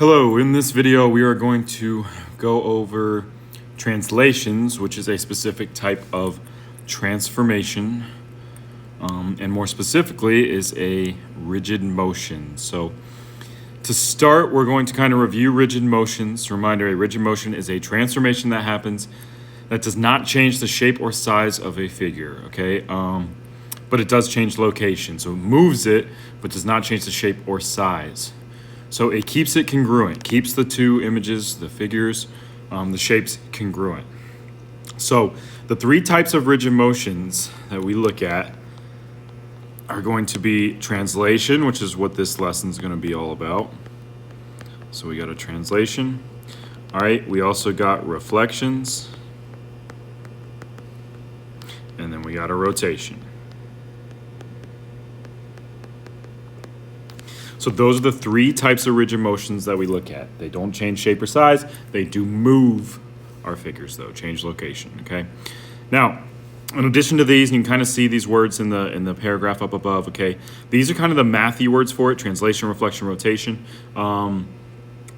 Hello, in this video we are going to go over translations, which is a specific type of transformation, and more specifically is a rigid motion. So to start, we're going to kind of review rigid motions. Reminder, a rigid motion is a transformation that happens that does not change the shape or size of a figure, okay? But it does change location. So it moves it, but does not change the shape or size. So it keeps it congruent, keeps the two images, the figures, the shapes congruent. So the three types of rigid motions that we look at are going to be translation, which is what this lesson is going to be all about. So we got a translation. All right, we also got reflections. And then we got a rotation. So those are the three types of rigid motions that we look at. They don't change shape or size. They do move our figures, though, change location, okay? Now, in addition to these, you can kind of see these words in the paragraph up above, okay? These are kind of the mathy words for it: translation, reflection, rotation.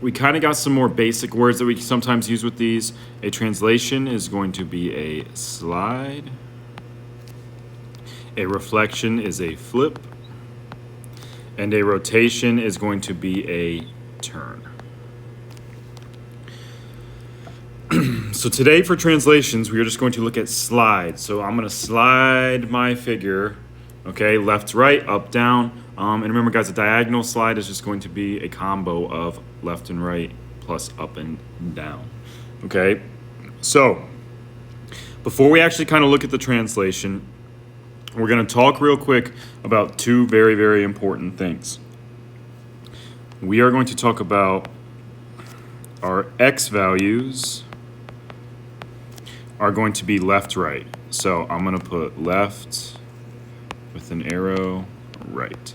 We kind of got some more basic words that we sometimes use with these. A translation is going to be a slide. A reflection is a flip. And a rotation is going to be a turn. So today for translations, we are just going to look at slides. So I'm going to slide my figure, okay, left, right, up, down. And remember, guys, a diagonal slide is just going to be a combo of left and right plus up and down, okay? So before we actually kind of look at the translation, we're going to talk real quick about two very, very important things. We are going to talk about our x values are going to be left, right. So I'm going to put left with an arrow, right.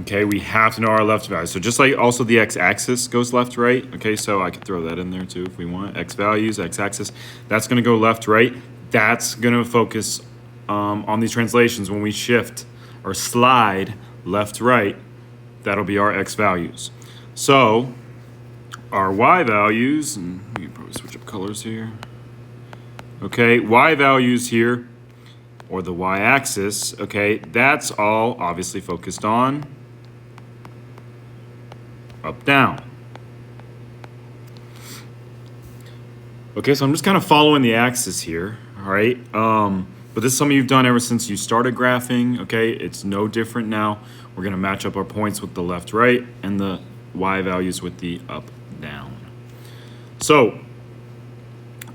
Okay, we have to know our left values. So just like also the x-axis goes left, right. Okay, so I could throw that in there too if we want. X values, x-axis, that's going to go left, right. That's going to focus on these translations. When we shift or slide left, right, that'll be our x values. So our y values, and we can probably switch up colors here. Okay, y values here, or the y-axis, okay, that's all obviously focused on up, down. Okay, so I'm just kind of following the axis here. All right, but this is something you've done ever since you started graphing, okay? It's no different now. We're gonna match up our points with the left, right, and the y values with the up, down. So,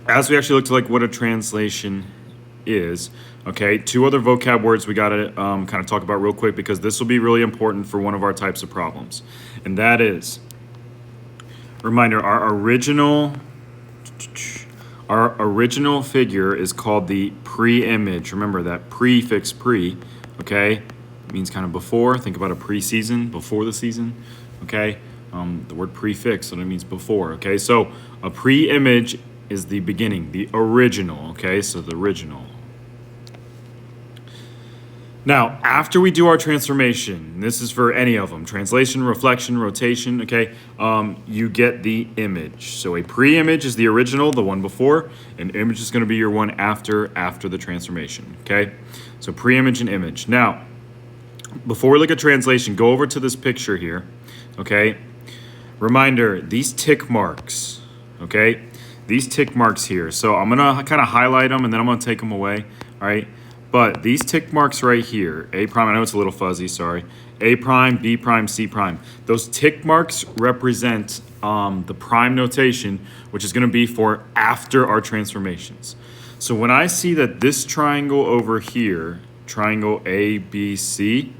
as we actually look to like what a translation is, okay, two other vocab words we gotta kind of talk about real quick because this will be really important for one of our types of problems. And that is, reminder, our original figure is called the pre-image. Remember that prefix pre, okay? It means kind of before. Think about a pre-season, before the season, okay? The word prefix, so that means before, okay? So a pre-image is the beginning, the original, okay? So the original. Now, after we do our transformation, this is for any of them, translation, reflection, rotation, okay, you get the image. So a pre-image is the original, the one before, and image is going to be your one after the transformation, okay? So pre-image and image. Now, before we look at translation, go over to this picture here, okay? Reminder, these tick marks, okay? These tick marks here. So I'm going to kind of highlight them, and then I'm going to take them away, all right? But these tick marks right here, A prime, I know it's a little fuzzy, sorry. A prime, B prime, C prime. Those tick marks represent the prime notation, which is going to be for after our transformations. So when I see that this triangle over here, triangle ABC,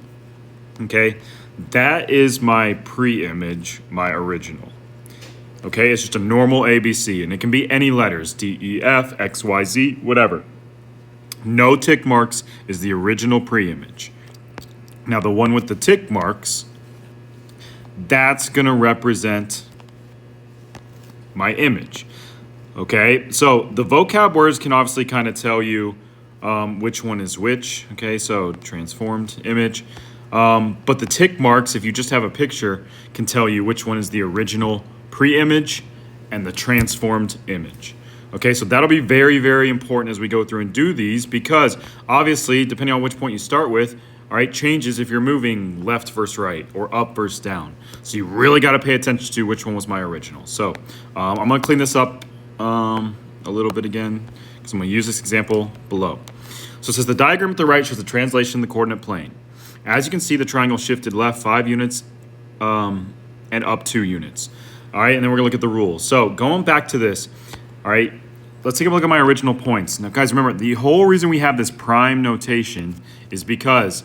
okay, that is my pre-image, my original. Okay, it's just a normal ABC, and it can be any letters, D, E, F, X, Y, Z, whatever. No tick marks is the original pre-image. Now the one with the tick marks, that's gonna represent my image. Okay, so the vocab words can obviously kind of tell you which one is which. Okay, so transformed image. But the tick marks, if you just have a picture, can tell you which one is the original pre-image and the transformed image. Okay, so that'll be very, very important as we go through and do these, because obviously, depending on which point you start with, all right, changes if you're moving left versus right or up versus down. So you really got to pay attention to which one was my original. So I'm going to clean this up a little bit again, because I'm going to use this example below. So it says the diagram at the right shows the translation of the coordinate plane. As you can see, the triangle shifted left 5 units and up 2 units. All right, and then we're going to look at the rules. So going back to this, all right, let's take a look at my original points. Now, guys, remember, the whole reason we have this prime notation is because,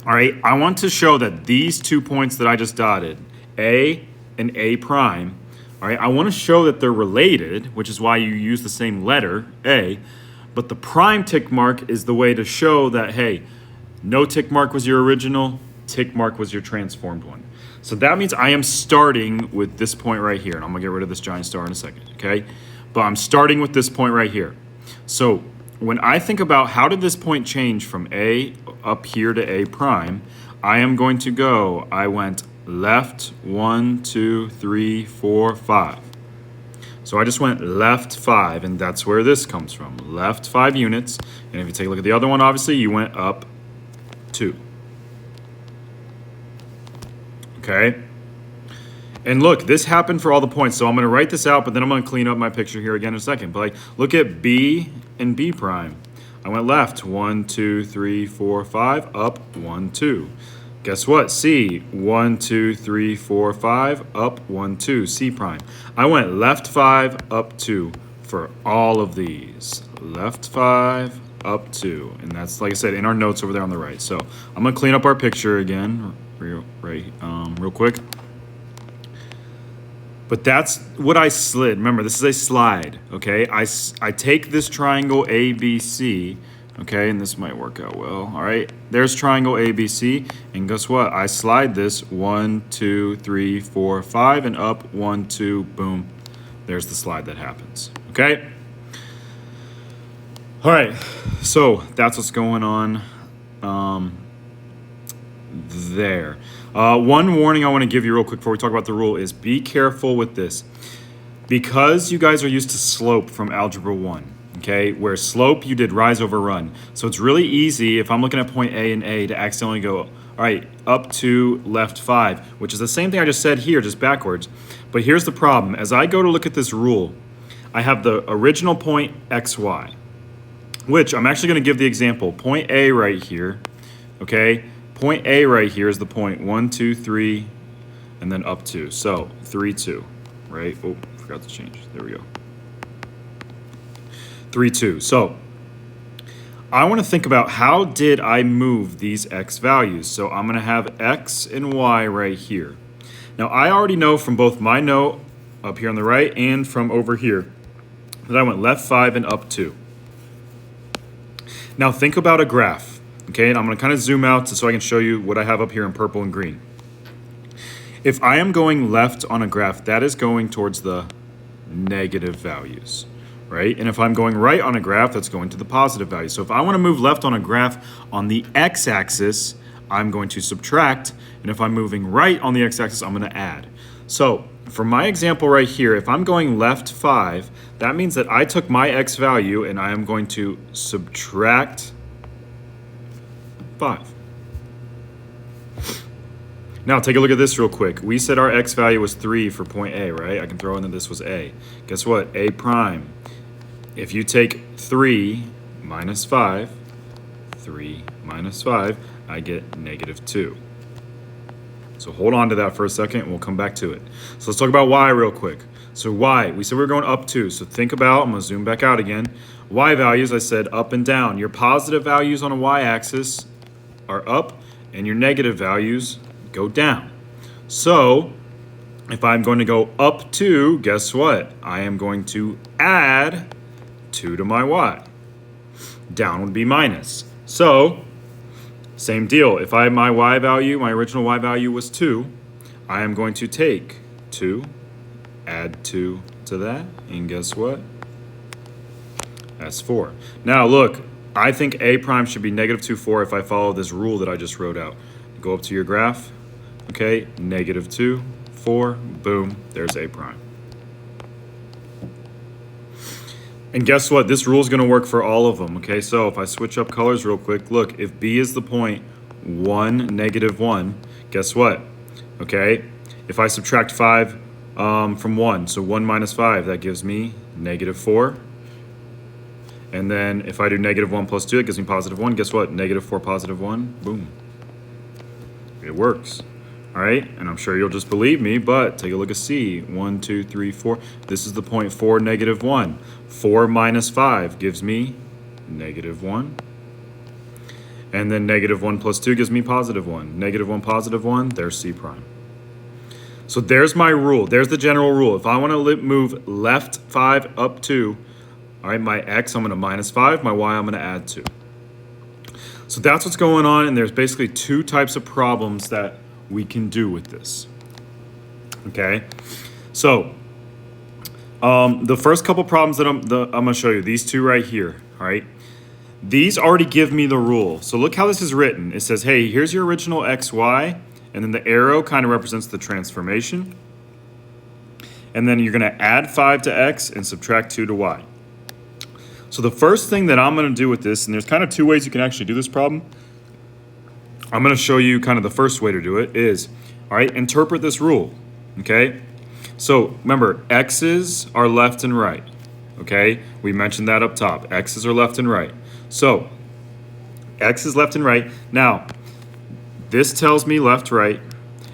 all right, I want to show that these 2 points that I just dotted, A and A prime, all right, I want to show that they're related, which is why you use the same letter, A, but the prime tick mark is the way to show that, hey, no tick mark was your original, tick mark was your transformed one. So that means I am starting with this point right here, and I'm going to get rid of this giant star in a second, okay? But I'm starting with this point right here. So when I think about how did this point change from A up here to A prime, I am going to go, I went left 1, 2, 3, 4, 5. So I just went left 5, and that's where this comes from, left 5 units. And if you take a look at the other one, obviously, you went up 2. Okay? And look, this happened for all the points, so I'm going to write this out, but then I'm going to clean up my picture here again in a second. But like, look at B and B prime. I went left 1, 2, 3, 4, 5, up 1, 2. Guess what? C 1, 2, 3, 4, 5, up 1, 2. C prime. I went left 5, up 2 for all of these. Left 5, up 2, and that's, like I said, in our notes over there on the right. So I'm going to clean up our picture again real quick. But that's what I slid. Remember, this is a slide, okay? I take this triangle ABC, okay, and this might work out well, all right? There's triangle ABC, and guess what? I slide this 1, 2, 3, 4, 5, and up 1, 2, boom. There's the slide that happens, okay? All right, so that's what's going on there. One warning I want to give you real quick before we talk about the rule is be careful with this. Because you guys are used to slope from Algebra 1, okay, where slope you did rise over run. So it's really easy if I'm looking at point A and A to accidentally go, all right, up 2, left 5, which is the same thing I just said here, just backwards. But here's the problem. As I go to look at this rule, I have the original point XY, which I'm actually going to give the example. Point A right here, okay? Point A right here is the point 1, 2, 3, and then up 2. So 3, 2, right? Oh, forgot to change. There we go. 3, 2. So I want to think about how did I move these X values. So I'm going to have X and Y right here. Now I already know from both my note up here on the right and from over here that I went left 5 and up 2. Now think about a graph. Okay, and I'm going to kind of zoom out so I can show you what I have up here in purple and green. If I am going left on a graph, that is going towards the negative values, right? And if I'm going right on a graph, that's going to the positive values. So if I want to move left on a graph on the x-axis, I'm going to subtract. And if I'm moving right on the x-axis, I'm going to add. So for my example right here, if I'm going left 5, that means that I took my x value and I am going to subtract 5. Now take a look at this real quick. We said our x value was 3 for point A, right? I can throw in that this was A. Guess what? A prime. If you take 3 minus 5, 3 minus 5, I get negative 2. So hold on to that for a second and we'll come back to it. So let's talk about y real quick. So y, we said we were going up 2. So think about, I'm going to zoom back out again. Y values, I said up and down. Your positive values on a y-axis are up and your negative values go down. So if I'm going to go up 2, guess what? I am going to add 2 to my y. Down would be minus. So same deal. If my y value, my original y value was 2, I am going to take 2, add 2 to that, and guess what? That's 4. Now look, I think A prime should be negative 2, 4 if I follow this rule that I just wrote out. go up to your graph, okay, -2, 4, boom, there's A prime. And guess what? This rule is going to work for all of them, okay? So if I switch up colors real quick, look, if B is the point 1, -1, guess what? Okay, if I subtract 5 from 1, so 1 minus 5, that gives me -4. And then if I do -1 plus 2, it gives me +1. Guess what? -4, +1, boom. It works. All right, and I'm sure you'll just believe me, but take a look at C. 1, 2, 3, 4. This is the point 4, -1. 4 minus 5 gives me -1. And then -1 plus 2 gives me +1. -1, +1, there's C prime. So there's my rule. There's the general rule. If I want to move left 5 up 2, all right, my X, I'm going to -5. My Y, I'm going to add 2. So that's what's going on, and there's basically two types of problems that we can do with this. Okay, so the first couple problems that I'm going to show you, these two right here, all right, these already give me the rule. So look how this is written. It says, hey, here's your original x, y, and then the arrow kind of represents the transformation. And then you're going to add 5 to x and subtract 2 to y. So the first thing that I'm going to do with this, and there's kind of two ways you can actually do this problem. I'm going to show you kind of the first way to do it is, all right, interpret this rule, okay? So remember, x's are left and right, okay? We mentioned that up top. X's are left and right. So x is left and right. Now, this tells me left, right,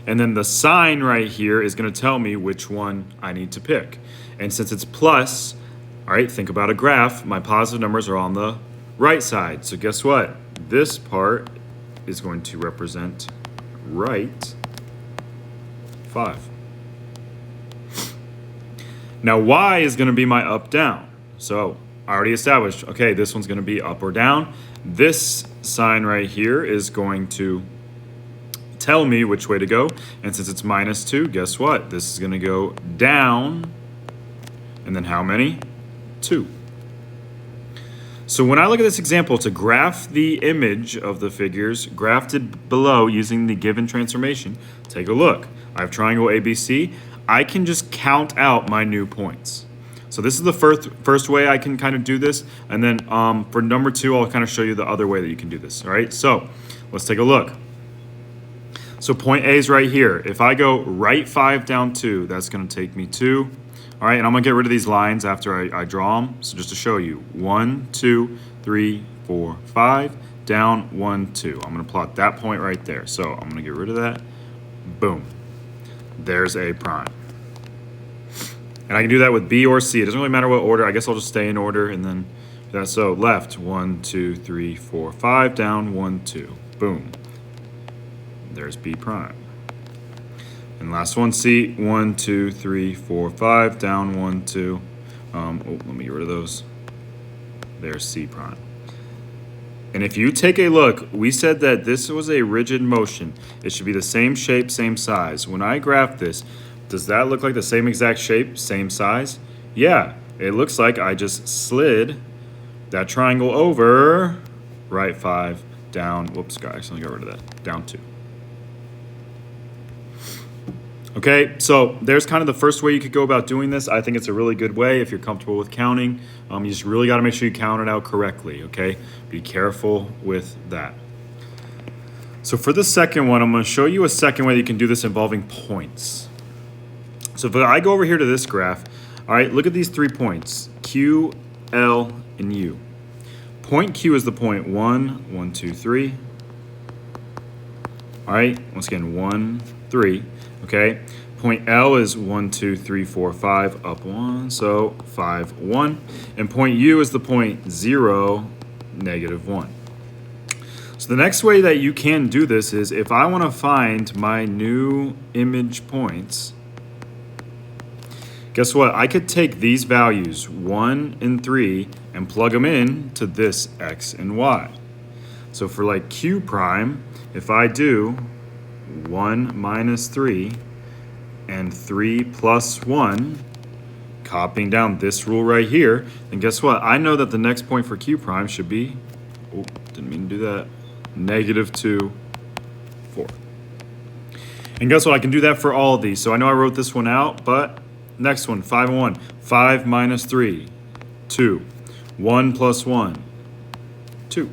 and then the sign right here is going to tell me which one I need to pick. And since it's plus, all right, think about a graph. My positive numbers are on the right side. So guess what? This part is going to represent right 5. Now y is going to be my up, down. So I already established, okay, this one's going to be up or down. This sign right here is going to tell me which way to go. And since it's -2, guess what? This is going to go down. And then how many? 2. So when I look at this example, to graph the image of the figures graphed below using the given transformation, take a look. I have triangle ABC. I can just count out my new points. So this is the first way I can kind of do this. And then for number 2, I'll kind of show you the other way that you can do this. All right, so let's take a look. So point A is right here. If I go right 5 down 2, that's going to take me 2. All right, and I'm going to get rid of these lines after I draw them. So just to show you, 1, 2, 3, 4, 5, down, 1, 2. I'm going to plot that point right there. So I'm going to get rid of that. Boom. There's A prime. And I can do that with B or C. It doesn't really matter what order. I guess I'll just stay in order. And then that's so left, 1, 2, 3, 4, 5, down, 1, 2. Boom. There's B prime. And last one, C, 1, 2, 3, 4, 5, down, 1, 2. Let me get rid of those. There's C prime. And if you take a look, we said that this was a rigid motion. It should be the same shape, same size. When I graph this, does that look like the same exact shape, same size? Yeah, it looks like I just slid that triangle over, right 5, down, whoops, I accidentally got rid of that, down 2. Okay, so there's kind of the first way you could go about doing this. I think it's a really good way if you're comfortable with counting. You just really got to make sure you count it out correctly, okay? Be careful with that. So for the second one, I'm going to show you a second way that you can do this involving points. So if I go over here to this graph, all right, look at these 3 points, Q, L, and U. Point Q is the point 1, 1, 2, 3. All right, once again, 1, 3. Okay, point L is 1, 2, 3, 4, 5, up 1, so 5, 1. And point U is the point 0, -1. So the next way that you can do this is if I want to find my new image points, guess what? I could take these values, 1 and 3, and plug them in to this X and Y. So for like Q prime, if I do 1 minus 3 and 3 plus 1, copying down this rule right here, then guess what? I know that the next point for Q prime should be, oh, didn't mean to do that, -2, 4. And guess what? I can do that for all of these. So I know I wrote this one out, but next one, 5 and 1. 5 minus 3, 2. 1 plus 1, 2.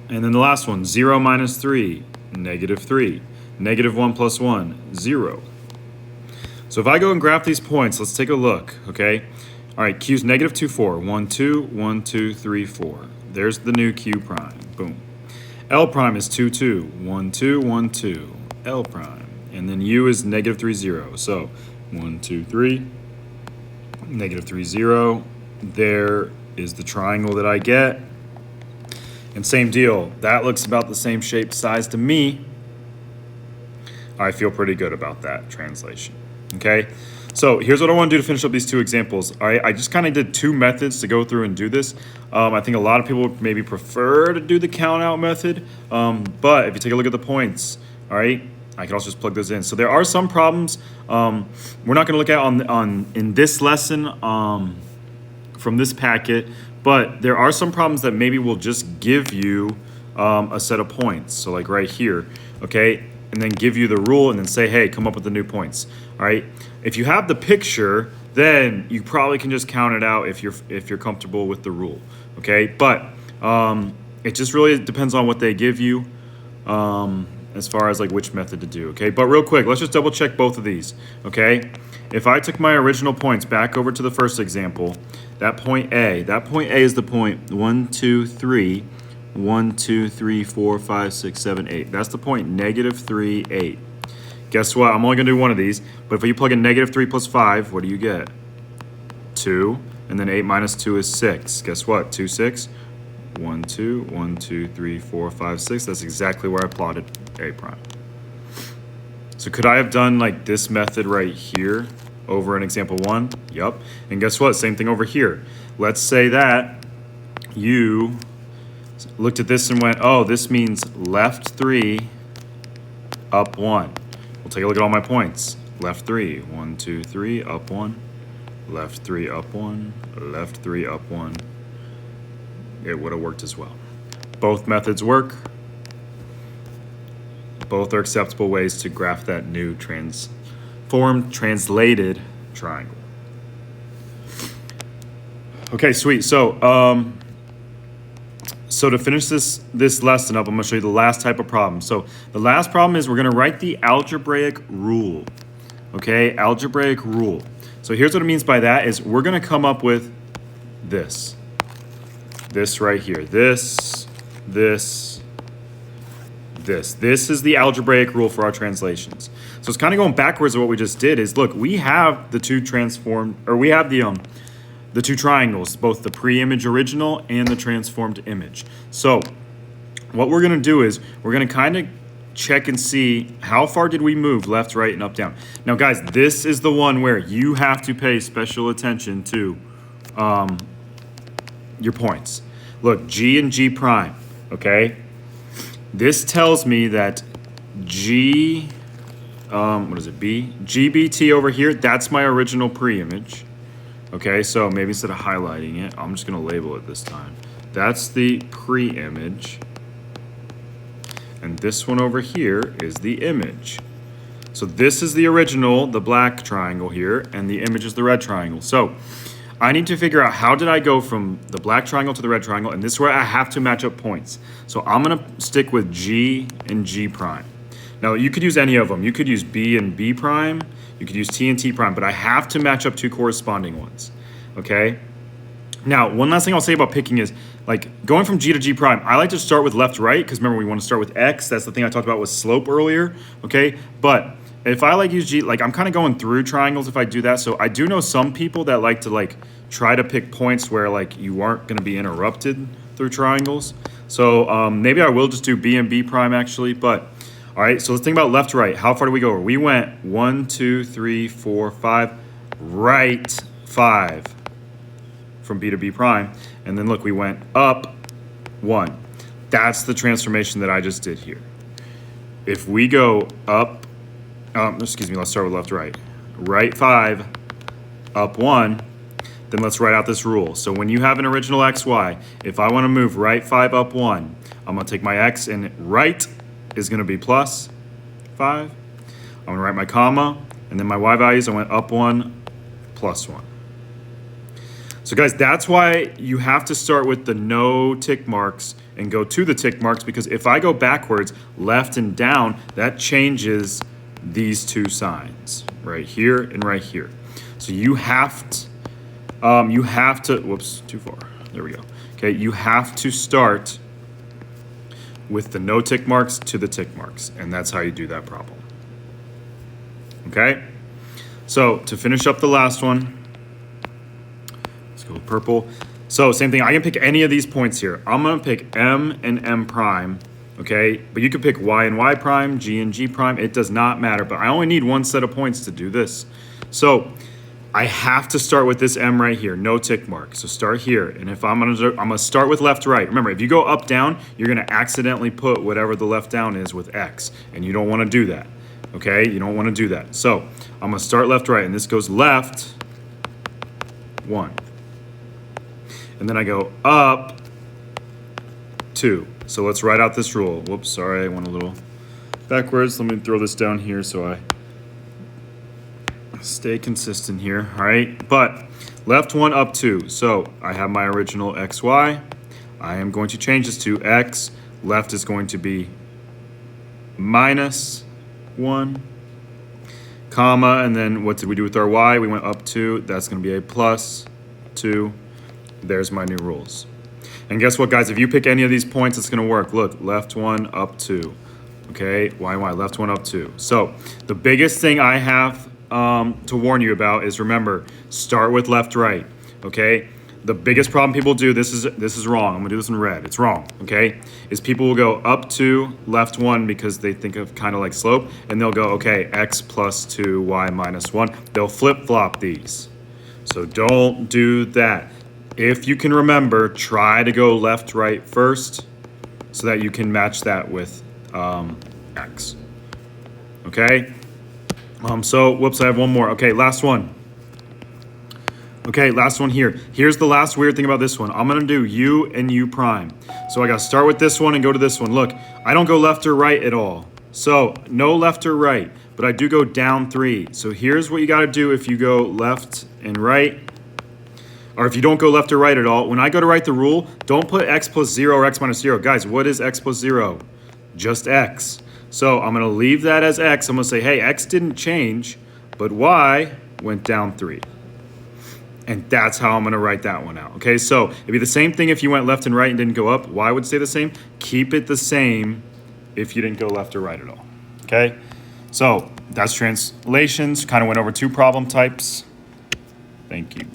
And then the last one, 0 minus 3, negative 3. Negative 1 plus 1, 0. So if I go and graph these points, let's take a look, okay? All right, Q's negative 2, 4. 1, 2, 1, 2, 3, 4. There's the new Q prime, boom. L prime is 2, 2. 1, 2, 1, 2, L prime. And then U is negative 3, 0. So 1, 2, 3, negative 3, 0. There is the triangle that I get. And same deal, that looks about the same shape size to me. I feel pretty good about that translation, okay? So here's what I want to do to finish up these two examples. All right, I just kind of did two methods to go through and do this. I think a lot of people would maybe prefer to do the count out method, but if you take a look at the points, all right, I can also just plug those in. So there are some problems we're not going to look at in this lesson from this packet, but there are some problems that maybe will just give you a set of points. So like right here, okay, and then give you the rule and then say, hey, come up with the new points. All right. If you have the picture, then you probably can just count it out if you're comfortable with the rule. Okay, but it just really depends on what they give you as far as like which method to do. Okay, but real quick, let's just double check both of these. Okay, if I took my original points back over to the first example, that point A is the point 1, 2, 3. 1, 2, 3, 4, 5, 6, 7, 8. That's the point negative 3, 8. Guess what? I'm only going to do one of these. But if you plug in negative 3 plus 5, what do you get? 2. And then 8 minus 2 is 6. Guess what? 2, 6. 1, 2, 1, 2, 3, 4, 5, 6. That's exactly where I plotted A prime. So could I have done like this method right here over in example 1? Yup. And guess what? Same thing over here. Let's say that you looked at this and went, oh, this means left 3, up 1. We'll take a look at all my points. Left 3, 1, 2, 3, up 1. Left 3, up 1. Left 3, up 1. It would have worked as well. Both methods work. Both are acceptable ways to graph that new translated triangle. Okay, sweet. So to finish this lesson up, I'm going to show you the last type of problem. So the last problem is we're going to write the algebraic rule. Okay, algebraic rule. So here's what it means by that is we're going to come up with this. This right here. This. This is the algebraic rule for our translations. So it's kind of going backwards of what we just did is, look, we have the two the two triangles, both the pre-image original and the transformed image. So what we're going to do is we're going to kind of check and see how far did we move left, right, and up, down. Now, guys, this is the one where you have to pay special attention to your points. Look, G and G prime, okay? This tells me that G, what is it, B? GBT over here, that's my original pre-image. Okay, so maybe instead of highlighting it, I'm just going to label it this time. That's the pre-image. And this one over here is the image. So this is the original, the black triangle here, and the image is the red triangle. So I need to figure out how did I go from the black triangle to the red triangle, and this is where I have to match up points. So I'm going to stick with G and G prime. Now, you could use any of them. You could use B and B prime. You could use T and T prime, but I have to match up two corresponding ones, okay? Now, one last thing I'll say about picking is, like, going from G to G prime, I like to start with left, right, because remember, we want to start with X. That's the thing I talked about with slope earlier, okay? But if I use G, like, I'm kind of going through triangles if I do that. So I do know some people that like to, like, try to pick points where, like, you aren't going to be interrupted through triangles. So maybe I will just do B and B prime, actually, but... All right, so let's think about left, right. How far do we go? We went 1, 2, 3, 4, 5, right 5 from B to B prime. And then look, we went up 1. That's the transformation that I just did here. If we go up, let's start with left, right. Right 5, up 1, then let's write out this rule. So when you have an original XY, if I want to move right 5 up 1, I'm gonna take my x, and right is gonna be plus 5. I'm gonna write my comma, and then my y values, I went up 1, plus 1. So guys, that's why you have to start with the no tick marks and go to the tick marks, because if I go backwards, left and down, that changes these two signs, right here and right here. So you have to, whoops, too far. There we go. Okay, you have to start with the no tick marks to the tick marks, and that's how you do that problem. Okay? So to finish up the last one, let's go with purple. So same thing, I can pick any of these points here. I'm gonna pick M and M prime, okay? But you could pick Y and Y prime, G and G prime, it does not matter, but I only need one set of points to do this. So I have to start with this M right here, no tick mark. So start here, and if I'm gonna start with left to right. Remember, if you go up down, you're gonna accidentally put whatever the left down is with X, and you don't wanna do that, okay? You don't wanna do that. So I'm gonna start left to right, and this goes left, 1. And then I go up 2. So let's write out this rule. Whoops, sorry, I went a little backwards. Let me throw this down here so I stay consistent here, all right? But left 1, up 2. So I have my original XY. I am going to change this to X. Left is going to be minus 1, comma, and then what did we do with our Y? We went up 2. That's going to be a plus 2. There's my new rules. And guess what, guys? If you pick any of these points, it's going to work. Look, left 1, up 2. Okay, Y, left 1, up 2. So the biggest thing I have to warn you about is, remember, start with left, right. Okay, the biggest problem people do, this is wrong. I'm gonna do this in red. It's wrong. Okay, is people will go up 2, left 1 because they think of kind of like slope, and they'll go, okay, X plus 2, Y minus 1. They'll flip flop these. So don't do that. If you can remember, try to go left, right first so that you can match that with X. Okay? So, whoops, I have one more. Okay, last one. Okay, last one here. Here's the last weird thing about this one. I'm gonna do U and U prime. So I gotta start with this one and go to this one. Look, I don't go left or right at all. So, no left or right, but I do go down 3. So here's what you gotta do if you go left and right, or if you don't go left or right at all. When I go to write the rule, don't put X plus 0 or X minus 0. Guys, what is X plus 0? Just X. So I'm going to leave that as X. I'm going to say, hey, X didn't change, but Y went down 3. And that's how I'm going to write that one out. Okay, so it'd be the same thing if you went left and right and didn't go up. Y would stay the same. Keep it the same if you didn't go left or right at all. Okay, so that's translations. Kind of went over 2 problem types. Thank you.